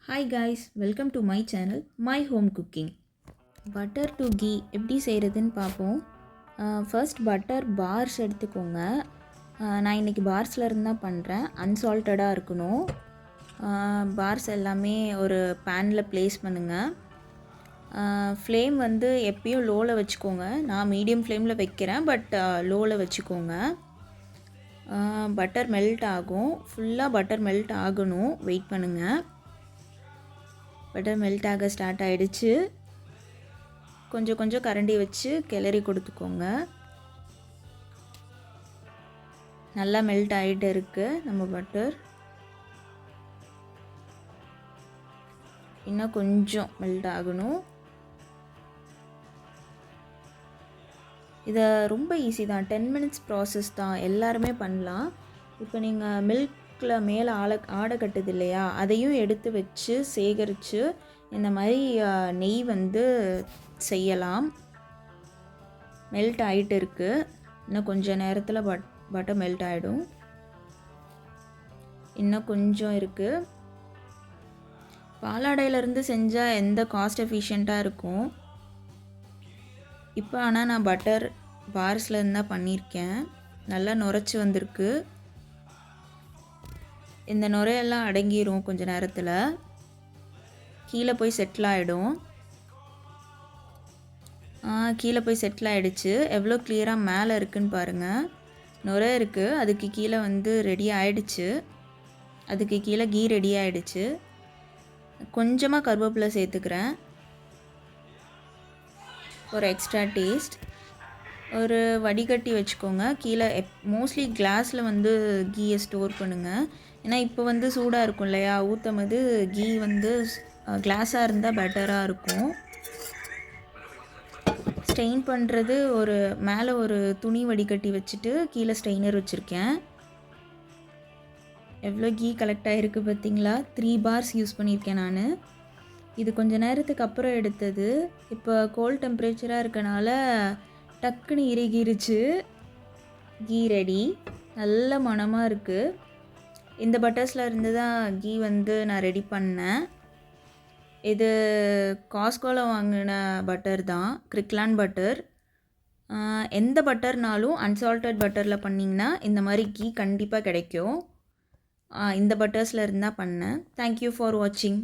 Hi guys, welcome to my channel my home cooking. Butter to ghee எப்படி செய்கிறதுன்னு பார்ப்போம். First butter parse எடுத்துக்கோங்க. நான் இன்றைக்கி பார்ஸில் இருந்து தான் பண்ணுறேன். அன்சால்ட்டடாக இருக்கணும். பார்ஸ் எல்லாமே ஒரு பேனில் ப்ளேஸ் பண்ணுங்கள். ஃப்ளேம் வந்து எப்பயும் லோவில் வச்சுக்கோங்க. நான் மீடியம் ஃப்ளேமில் வைக்கிறேன், பட் லோவில் வச்சுக்கோங்க. பட்டர் மெல்ட் ஆகும். ஃபுல்லாக பட்டர் மெல்ட் ஆகணும். வெயிட் பண்ணுங்கள். பட்டர் மெல்ட் ஆக ஸ்டார்ட் ஆகிடுச்சு. கொஞ்சம் கொஞ்சம் கரண்டி வச்சு கிளறி கொடுத்துக்கோங்க. நல்லா மெல்ட் ஆகிட்டு இருக்குது நம்ம பட்டர். இன்னும் கொஞ்சம் மெல்ட் ஆகணும். இதை ரொம்ப ஈஸி தான், 10 மினிட்ஸ் ப்ராசஸ் தான், எல்லாருமே பண்ணலாம். இப்போ நீங்கள் மில்கில் மேலே ஆடை கட்டுது இல்லையா, அதையும் எடுத்து வச்சு சேகரித்து இந்த மாதிரி நெய் வந்து செய்யலாம். மெல்ட் ஆகிட்டு இருக்குது. இன்னும் கொஞ்சம் நேரத்தில் பட்டர் மெல்ட் ஆகிடும். இன்னும் கொஞ்சம் இருக்குது. பாலாடையிலேருந்து செஞ்சால் எந்த காஸ்ட் எஃபிஷியண்ட்டாக இருக்கும். இப்போ ஆனால் நான் பட்டர் பார்ஸ்லேருந்து தான் பண்ணியிருக்கேன். நல்லா நுரைச்சி வந்திருக்கு. இந்த நுரையெல்லாம் அடங்கிடும். கொஞ்சம் நேரத்தில் கீழே போய் செட்டில் ஆகிடும். கீழே போய் செட்டில் ஆகிடுச்சு. எவ்வளோ கிளியராக மேலே இருக்குதுன்னு பாருங்கள். நுரை இருக்குது. அதுக்கு கீழே வந்து ரெடி ஆகிடுச்சு. அதுக்கு கீழே கீ ரெடி ஆகிடுச்சு. கொஞ்சமாக கருவேப்பிலை சேர்த்துக்கிறேன், ஒரு எக்ஸ்ட்ரா டேஸ்ட். ஒரு வடிகட்டி வச்சுக்கோங்க. கீழே மோஸ்ட்லி கிளாஸில் வந்து கீயை ஸ்டோர் பண்ணுங்கள். ஏன்னா இப்போ வந்து சூடாக இருக்கும் இல்லையா, ஊற்றும் போது கீ வந்து கிளாஸாக இருந்தால் பெட்டராக இருக்கும். ஸ்டெயின் பண்ணுறது ஒரு மேலே ஒரு துணி வடிகட்டி வச்சுட்டு கீழே ஸ்டெயினர் வச்சுருக்கேன். எவ்வளோ கீ கலெக்ட் ஆகிருக்கு பார்த்தீங்களா. 3 பார்ஸ் யூஸ் பண்ணியிருக்கேன் நான். இது கொஞ்சம் நேரத்துக்கு அப்புறம் எடுத்தது. இப்போ கோல்ட் டெம்பரேச்சராக இருக்கனால டக்குன்னு இறுகிருச்சு. Key ready. நல்ல மணமாக இருக்குது. இந்த பட்டர்ஸில் இருந்து தான் கீ வந்து நான் ரெடி பண்ணேன். இது காஸ்கோவில் வாங்கின பட்டர் தான், கிரிக்லாண்ட் பட்டர். எந்த பட்டர்னாலும் அன்சால்ட்டட் பட்டரில் பண்ணிங்கன்னா இந்த மாதிரி கீ கண்டிப்பாக கிடைக்கும். இந்த பட்டர்ஸில் இருந்தால் பண்ணேன். தேங்க்யூ ஃபார் வாட்சிங்.